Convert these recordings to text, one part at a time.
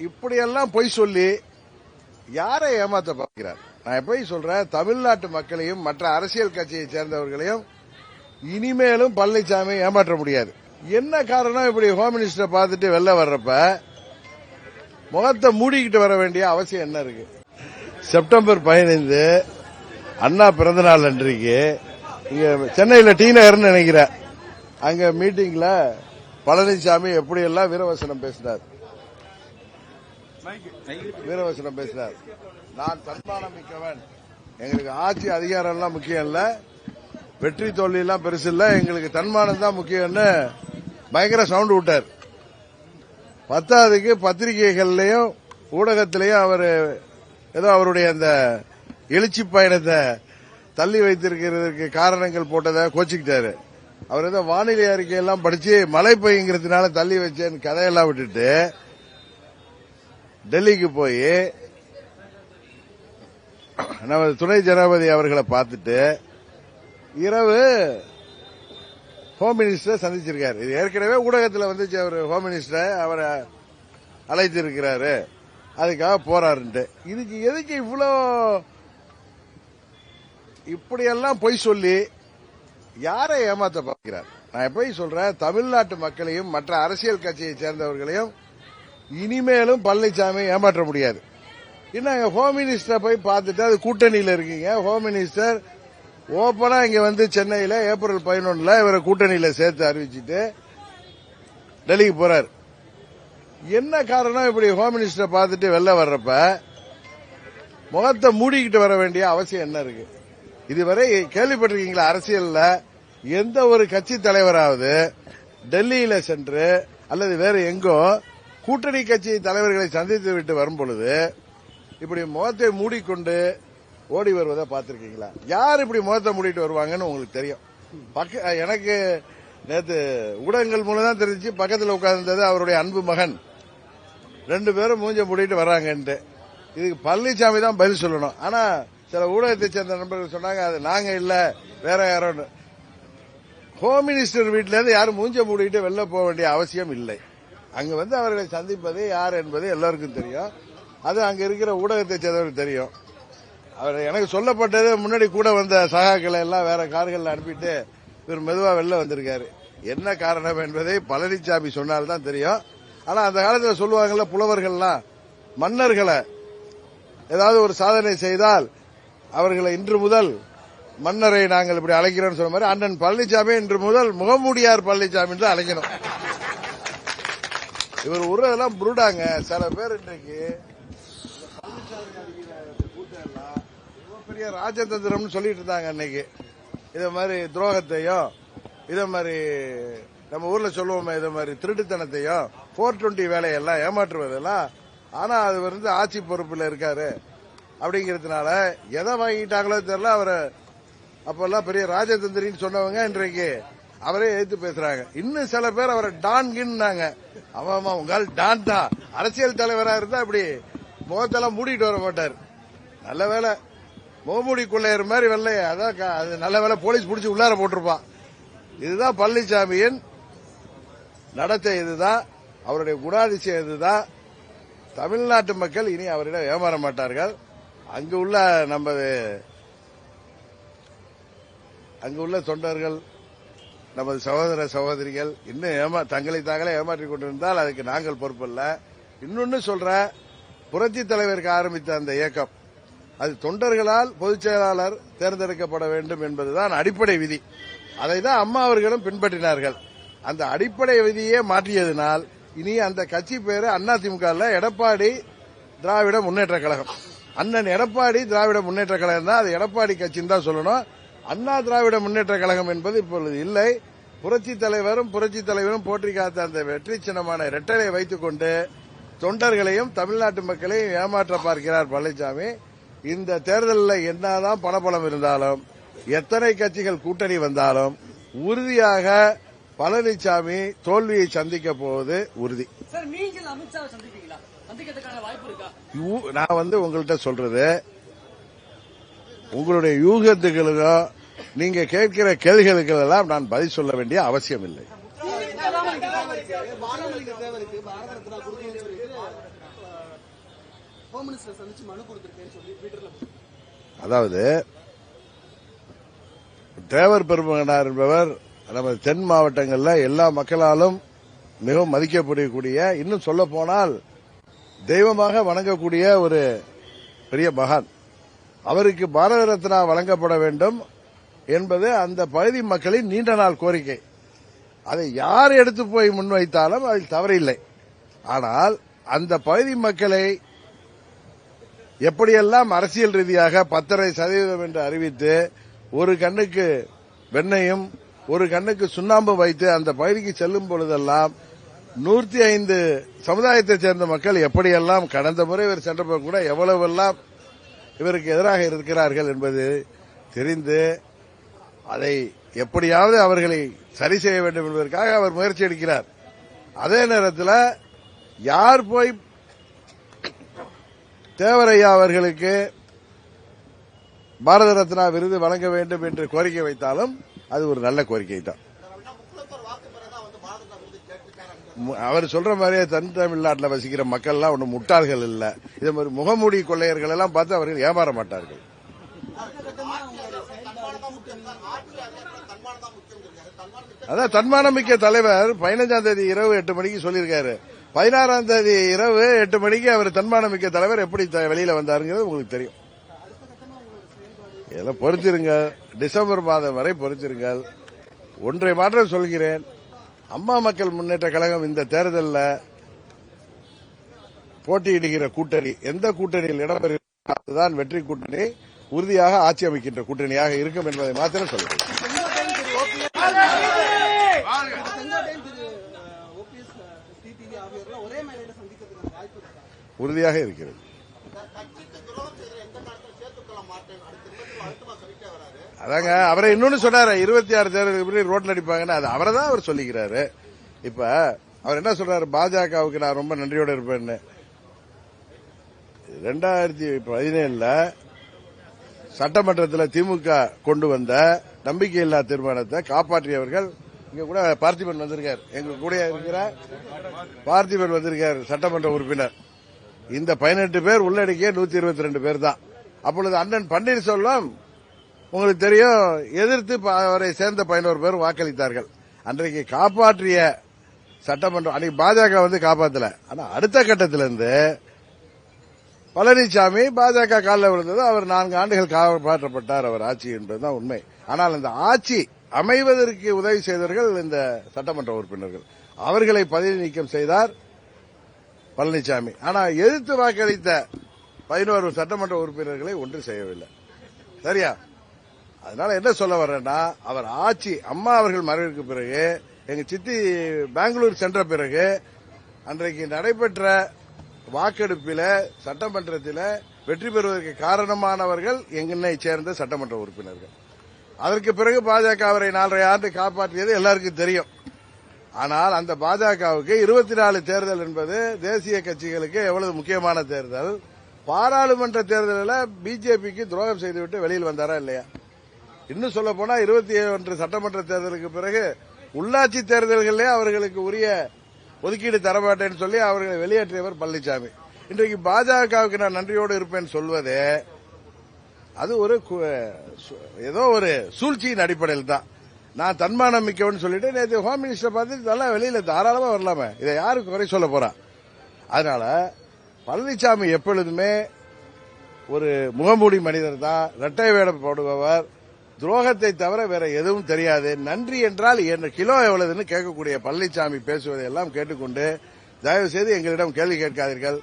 இப்படியெல்லாம் பொய் சொல்லி யாரை ஏமாத்த பார்க்கிறார்? நான் எப்படி சொல்றேன், தமிழ்நாட்டு மக்களையும் மற்ற அரசியல் கட்சியை சேர்ந்தவர்களையும் இனிமேலும் பழனிசாமி ஏமாற்ற முடியாது. என்ன காரணம்? இப்படி ஹோம் மினிஸ்டரை பார்த்துட்டு வெளில வர்றப்ப முகத்தை மூடிக்கிட்டு வர வேண்டிய அவசியம் என்ன இருக்கு? செப்டம்பர் 15 அண்ணா பிறந்தநாள் அன்றைக்கு இங்க சென்னையில் டி நகர்னு நினைக்கிறேன், அங்க மீட்டிங்ல பழனிசாமி எப்படி எல்லாம் வீரவசனம் பேசினார். நான் தன்மானம் மிக்கவன், எங்களுக்கு ஆட்சி அதிகாரம் எல்லாம் முக்கியம் இல்ல, வெற்றி தோல்வி எல்லாம் பெருசு இல்ல, எங்களுக்கு தன்மானம் தான் முக்கியம்னு பயங்கர சவுண்ட் விட்டார். பத்தாவதுக்கு பத்திரிகைகள்லயும் ஊடகத்திலையும் அவர் ஏதோ அவருடைய அந்த எழுச்சி பயணத்தை தள்ளி வைத்திருக்கிறதுக்கு காரணங்கள் போட்டதை கோச்சிக்கிட்டாரு. அவர் ஏதோ வானிலை அறிக்கையெல்லாம் படிச்சு மழை பெய்யுங்கிறதுனால தள்ளி வச்சேன்னு கதையெல்லாம் விட்டுட்டு டெல்லிக்கு போய் நமது துணை ஜனாதிபதி அவர்களை பார்த்துட்டு இரவு ஹோம் மினிஸ்டர் சந்திச்சிருக்காரு. இது ஏற்கனவே ஊடகத்தில் வந்துச்சு. அவர் ஹோம் மினிஸ்டர் அவரை அழைத்திருக்கிறாரு, அதுக்காக போறாருன்ட்டு. இதுக்கு எதுக்கு இவ்வளோ இப்படியெல்லாம் பொய் சொல்லி யாரை ஏமாத்த பார்க்கிறார்? நான் எப்படி சொல்றேன், தமிழ்நாட்டு மக்களையும் மற்ற அரசியல் கட்சியை சேர்ந்தவர்களையும் இனிமேலும் பழனிசாமி ஏமாற்ற முடியாது. என்ன ஹோம் மினிஸ்டரை போய் பார்த்துட்டு அது கூட்டணியில் இருக்கீங்க. ஹோம் மினிஸ்டர் ஓப்பனா இங்க வந்து சென்னையில ஏப்ரல் 11 இவரை கூட்டணியில சேர்த்து அறிவிச்சுட்டு டெல்லிக்கு போறார். என்ன காரணம்? இப்படி ஹோம் மினிஸ்டரை பார்த்துட்டு வெளில வர்றப்ப முகத்தை மூடிக்கிட்டு வர வேண்டிய அவசியம் என்ன இருக்கு? இதுவரை கேள்விப்பட்டிருக்கீங்களா? அரசியல்ல எந்த ஒரு கட்சி தலைவராவது டெல்லியில சென்று அல்லது வேற எங்கோ கூட்டணி கட்சி தலைவர்களை சந்தித்து விட்டு வரும்பொழுது இப்படி முகத்தை மூடிக்கொண்டு ஓடி வருவதை பார்த்திருக்கீங்களா? யார் இப்படி முகத்தை மூடிட்டு வருவாங்கன்னு உங்களுக்கு தெரியும். எனக்கு நேற்று ஊடகங்கள் மூலம் தான் தெரிஞ்சு, பக்கத்தில் உட்கார்ந்தது அவருடைய அன்பு மகன். 2 பேரும் மூஞ்ச மூடிட்டு வர்றாங்கன்ட்டு. இதுக்கு பழனிசாமி தான் பதில் சொல்லணும். ஆனா சில ஊடகத்தை சேர்ந்த நண்பர்கள் சொன்னாங்க அது நாங்க இல்ல வேற யாரோ. ஹோம் மினிஸ்டர் வீட்டில இருந்து யாரும் மூஞ்ச மூடிட்டு வெளில போக வேண்டிய அவசியம் இல்லை. அங்க வந்து அவர்களை சந்திப்பது யார் என்பது எல்லாருக்கும் தெரியும். அது அங்க இருக்கிற ஊடகத்தை சேர்ந்தவருக்கு தெரியும். அவர் எனக்கு சொல்லப்பட்டது முன்னாடி கூட வந்த சகாக்களை எல்லாம் வேற கார்கள் அனுப்பிட்டு இவர் மெதுவா வெளில வந்திருக்காரு. என்ன காரணம் என்பதை பழனிசாமி சொன்னால்தான் தெரியும். ஆனா அந்த காலத்தில் சொல்லுவாங்கல்ல புலவர்கள்லாம், மன்னர்களை ஏதாவது ஒரு சாதனை செய்தால் அவர்களை இன்று முதல் மன்னரை நாங்கள் இப்படி அழைக்கிறோம் சொன்ன மாதிரி அண்ணன் பழனிசாமி இன்று முதல் முகமூடியார் பழனிசாமி என்று அழைக்கணும். இவர் உருவதெல்லாம் புருடாங்க. சில பேர் இன்றைக்கு பெரிய ராஜதந்திரம்னு சொல்லிட்டு இருந்தாங்க அன்னைக்கு. இத மாதிரி துரோகத்தையும் இத மாதிரி நம்ம ஊர்ல சொல்லுவோமே இத மாதிரி திருட்டுத்தனத்தையும் 420 வேலையெல்லாம் ஏமாற்றுவதெல்லாம். ஆனா அது வந்து ஆட்சி பொறுப்புல இருக்காரு அப்படிங்கறதுனால எதை வாங்கிட்டாங்களோ தெரியல. அவரை அப்பெல்லாம் பெரிய ராஜதந்திரின்னு சொன்னவங்க இன்றைக்கு அவரே எதிர்த்து பேசுறாங்க. இன்னும் சில பேர் அவரை டான்கின்னாங்க. ஆமா உங்களால் டான் தான். அரசியல் தலைவரா இருந்தா இப்படி முகத்தெல்லாம் மூடிட்டு வர மாட்டார். நல்ல வேலை முகமூடி கொள்ளையர் மாதிரி வெள்ளைய, அதான் அது நல்ல வேலை போலீஸ் பிடிச்சி உள்ளார போட்டிருப்பான். இதுதான் பழனிசாமியின் நடத்தை, இதுதான் அவருடைய குணாதிசயம், இதுதான். தமிழ்நாட்டு மக்கள் இனி அவரிடம் ஏமாற மாட்டார்கள். அங்கு உள்ள தொண்டர்கள், நமது சகோதர சகோதரிகள் இன்னும் தங்களை தாங்களே ஏமாற்றிக் கொண்டிருந்தால் அதுக்கு நாங்கள் பொறுப்பல்ல. இன்னொன்னு சொல்ற, புரட்சி தலைவருக்கு ஆரம்பித்த அந்த இயக்கம் அது தொண்டர்களால் பொதுச் செயலாளர் தேர்ந்தெடுக்கப்பட வேண்டும் என்பதுதான் அடிப்படை விதி. அதை தான் அம்மா அவர்களும் பின்பற்றினார்கள். அந்த அடிப்படை விதியே மாற்றியதனால் இனி அந்த கட்சி பேரு அதிமுக எடப்பாடி திராவிட முன்னேற்ற கழகம். அண்ணன் எடப்பாடி திராவிட முன்னேற்ற கழகம் தான். அது எடப்பாடி கட்சின்னு தான் சொல்லணும். அண்ணா திராவிட முன்னேற்ற கழகம் என்பது இப்பொழுது இல்லை. புரட்சி தலைவரும் போற்றி காத்த அந்த வெற்றி சின்னமான இரட்டலை வைத்துக் கொண்டு தொண்டர்களையும் தமிழ்நாட்டு மக்களையும் ஏமாற்ற பார்க்கிறார் பழனிசாமி. இந்த தேர்தலில் என்னதான் பணபலம் இருந்தாலும், எத்தனை கட்சிகள் கூட்டணி வந்தாலும் உறுதியாக பழனிசாமி தோல்வியை சந்திக்க போவது உறுதி. நான் உங்கள்கிட்ட சொல்றது, உங்களுடைய யூகத்துகளுக்கும் நீங்க கேட்கிற கேள்விகளுக்கு எல்லாம் நான் பதில் சொல்ல வேண்டிய அவசியம் இல்லை. ஹோம் மினிஸ்டர் சந்திச்சு மனு கொடுத்திருக்கேன்னு சொல்லி ட்விட்டர்ல. அதாவது தேவர் பெருமகனார் என்பவர் நமது தென் மாவட்டங்களில் எல்லா மக்களாலும் மிகவும் மதிக்கப்படக்கூடிய, இன்னும் சொல்ல போனால் தெய்வமாக வணங்கக்கூடிய ஒரு பெரிய மகான். அவருக்கு பாரத ரத்னா வழங்கப்பட வேண்டும் என்பது அந்த பகுதி மக்களின் நீண்ட நாள் கோரிக்கை. அதை யார் எடுத்து போய் முன்வைத்தாலும் அதில் தவறில்லை. ஆனால் அந்த பகுதி மக்களை எப்படியெல்லாம் அரசியல் ரீதியாக 10.5% என்று அறிவித்து ஒரு கண்ணுக்கு வெண்ணையும் ஒரு கண்ணுக்கு சுண்ணாம்பு வைத்து அந்த பகுதிக்கு செல்லும் பொழுதெல்லாம் 105 சமுதாயத்தைச் சேர்ந்த மக்கள் எப்படியெல்லாம் கடந்த முறை இவர் சென்றபோது கூட எவ்வளவெல்லாம் இவருக்கு எதிராக இருக்கிறார்கள் என்பது தெரிந்து அதை எப்படியாவது அவர்களை சரி செய்ய வேண்டும் என்பதற்காக அவர் முயற்சி எடுக்கிறார். அதே நேரத்தில் யார் போய் தேவரையா அவர்களுக்கு பாரத ரத்னா விருது வழங்க வேண்டும் என்று கோரிக்கை வைத்தாலும் அது ஒரு நல்ல கோரிக்கை தான். அவர் சொல்ற மாதிரியே தென் தமிழ்நாட்டில் வசிக்கிற மக்கள் எல்லாம் ஒன்றும் முட்டாள்கள் இல்ல. இதே மாதிரி முகமூடி கொள்ளையர்கள் எல்லாம் பார்த்து அவர்கள் ஏமாற மாட்டார்கள். அதான் தன்மானம் மிக்க தலைவர் 15ஆம் தேதி இரவு 8 மணிக்கு சொல்லியிருக்காரு. 16ஆம் தேதி இரவு 8 மணிக்கு அவர் தன்மானம் மிக்க தலைவர் எப்படி வெளியில வந்தாருங்கிறது உங்களுக்கு தெரியும். இதெல்லாம் பொறுத்திருங்க, டிசம்பர் மாதம் வரை பொறுத்திருங்கள். ஒன்றை மாற்றம் சொல்கிறேன், அம்மா மக்கள் முன்னேற்ற கழகம் இந்த தேர்தலில் போட்டியிடுகிற கூட்டணி எந்த கூட்டணியில் இடம்பெறுகிறது அதுதான் வெற்றி கூட்டணி, உறுதியாக ஆட்சி அமைக்கின்ற கூட்டணியாக இருக்கும் என்பதை மாத்திரம் சொல்கிறேன். உறுதியாக இருக்கிறது. அதாங்க அவரை இன்னொன்னு சொன்னாரு, 26 தேர்தலுக்கு ரோட்ல அடிப்பாங்கன்னு, அது அவரை தான் அவர் சொல்லிக்கிறாரு. இப்ப அவர் என்ன சொல்றாரு, பாஜகவுக்கு நான் ரொம்ப நன்றியோட இருப்பேன்னு. 2017 சட்டமன்றத்தில் திமுக கொண்டு வந்த நம்பிக்கையில்லா தீர்மானத்தை காப்பாற்றியவர்கள் இங்க கூட பார்த்திபன் வந்திருக்கார், எங்க கூட இருக்கிற பார்த்திபன் வந்திருக்கார், சட்டமன்ற உறுப்பினர். இந்த 18 பேர் உள்ளடக்கிய 122 பேர் தான். அப்பொழுது அண்ணன் பன்னீர்செல்வம் உங்களுக்கு தெரியும் எதிர்த்து அவரை சேர்ந்த 11 பேர் வாக்களித்தார்கள். அன்றைக்கு காப்பாற்றிய சட்டமன்றம் அன்னைக்கு பாஜக வந்து காப்பாற்றல. ஆனா அடுத்த கட்டத்திலிருந்து பழனிசாமி பாஜக காலில் விழுந்தது, அவர் 4 ஆண்டுகள் காப்பாற்றப்பட்டார் அவர் ஆட்சி என்பதுதான் உண்மை. ஆனால் இந்த ஆட்சி அமைவதற்கு உதவி செய்தவர்கள் இந்த சட்டமன்ற உறுப்பினர்கள். அவர்களை பதவி நீக்கம் செய்தார் பழனிசாமி. ஆனால் எதிர்த்து வாக்களித்த 11 சட்டமன்ற உறுப்பினர்களை ஒன்று செய்யவில்லை. சரியா? அதனால என்ன சொல்ல வர்றேன்னா, அவர் ஆட்சி அம்மா அவர்கள் மறைவுக்கு பிறகு எங்க சித்தி பெங்களூர் சென்ற பிறகு அன்றைக்கு நடைபெற்ற வாக்கெடுப்பில் சட்டமன்றத்தில் வெற்றி பெறுவதற்கு காரணமானவர்கள் எங்கனை சேர்ந்த சட்டமன்ற உறுப்பினர்கள். அதற்கு பிறகு பாஜக அவரை 4.5 ஆண்டு காப்பாற்றியது எல்லாருக்கும் தெரியும். ஆனால் அந்த பாஜகவுக்கு 24 தேர்தல் என்பது தேசிய கட்சிகளுக்கு எவ்வளவு முக்கியமான தேர்தல். பாராளுமன்ற தேர்தலில் பிஜேபிக்கு துரோகம் செய்துவிட்டு வெளியில் வந்தாரா இல்லையா? இன்னும் சொல்ல போனா 21 சட்டமன்ற தேர்தலுக்கு பிறகு உள்ளாட்சி தேர்தல்களிலே அவர்களுக்கு உரிய ஒதுக்கீடு தரமாட்டேன்னு சொல்லி அவர்களை வெளியேற்றியவர் பழனிசாமி. இன்றைக்கு பாஜகவுக்கு நான் நன்றியோடு இருப்பேன் சொல்வது அது ஒரு ஏதோ ஒரு சூழ்ச்சியின் அடிப்படையில் தான். நான் தன்மானம் மிக்கவன் சொல்லிட்டு நேற்று ஹோம் மினிஸ்டர் பார்த்து நல்லா வெளியில தாராளமா வரலாமே, இதை யாருக்கு குறை சொல்ல போறா? அதனால பழனிசாமி எப்பொழுதுமே ஒரு முகமூடி மனிதர் தான், இரட்டை வேடம் போடுபவர், துரோகத்தை தவிர வேற எதுவும் தெரியாது. நன்றி என்றால் என்ன கிலோ எவ்வளவுன்னு கேட்கக்கூடிய பழனிசாமி பேசுவதை எல்லாம் கேட்டுக்கொண்டு தயவு செய்து எங்களிடம் கேள்வி கேட்காதீர்கள்.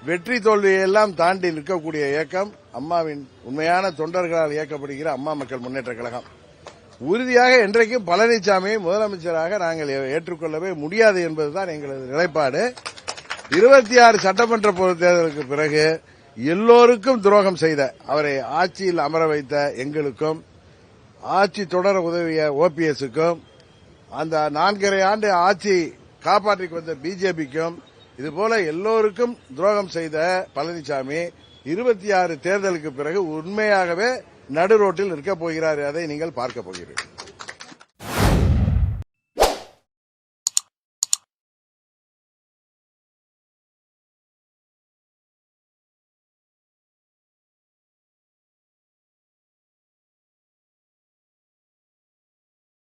வெற்றி தோல்வியெல்லாம் தாண்டி நிற்கக்கூடிய இயக்கம் அம்மாவின் உண்மையான தொண்டர்களால் இயக்கப்படுகிற அம்மா மக்கள் முன்னேற்ற கழகம். உறுதியாக என்றைக்கும் பழனிசாமியை முதலமைச்சராக நாங்கள் ஏற்றுக்கொள்ளவே முடியாது என்பதுதான் எங்களது நிலைப்பாடு. 26 சட்டமன்ற பொதுத் தேர்தலுக்கு பிறகு எல்லோருக்கும் துரோகம் செய்த அவரை ஆட்சியில் அமர வைத்த எங்களுக்கும், ஆட்சி தொடர உதவிய ஓபிஎஸ்க்கும், அந்த 4.5 ஆண்டு ஆட்சி காப்பாற்றிக் வந்த பிஜேபிக்கும், இதுபோல எல்லோருக்கும் துரோகம் செய்த பழனிசாமி 26 தேர்தலுக்கு பிறகு உண்மையாகவே நடு ரோட்டில் நிற்கப் போகிறார். அதை நீங்கள் பார்க்க போகிறீர்கள்.